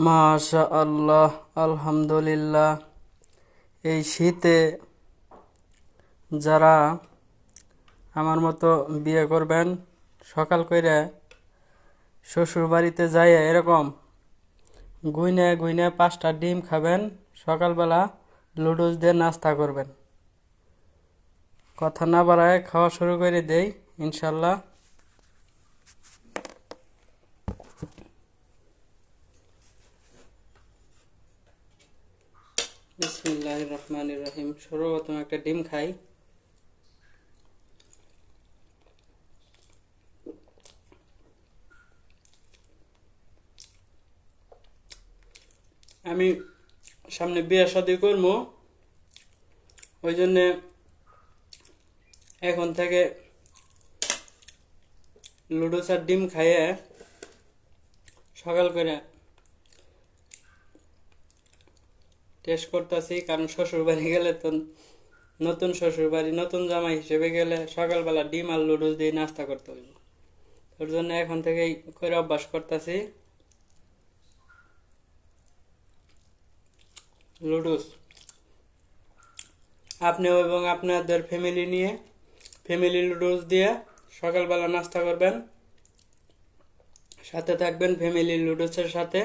মাশা আল্লাহ, আলহামদুলিল্লাহ। এই শীতে যারা আমার মতো বিয়ে করবেন, সকাল কইরা শ্বশুর বাড়িতে যাইয়া এরকম গুইনে গুইনে 5টা ডিম খাবেন, সকালবেলা লুডুস দিয়ে নাস্তা করবেন। কথা না বাড়ায় খাওয়া শুরু করে দেই ইনশাল্লাহ। বিসমিল্লাহির রহমানির রহিম। সর্বপ্রথম একটা ডিম খাই। আমি সামনে বিয়ে শাদী করবো, ওই জন্যে এখন থেকে লুডুস আর ডিম খাইয়ে সকাল করে টেস্ট করতেছি, কারণ শ্বশুর বাড়ি গেলে তো নতুন শ্বশুর বাড়ি নতুন জামাই হিসেবে গেলে সকালবেলা ডিম আর লুডুস দিয়ে নাস্তা করতে হইব। ওর জন্য এখন থেকেই করে অভ্যাস করতেছি। লুডুস আপনিও এবং আপনাদের ফ্যামিলি নিয়ে ফ্যামিলি লুডুস দিয়ে সকালবেলা নাস্তা করবেন, সাথে থাকবেন ফ্যামিলি লুডুসের সাথে।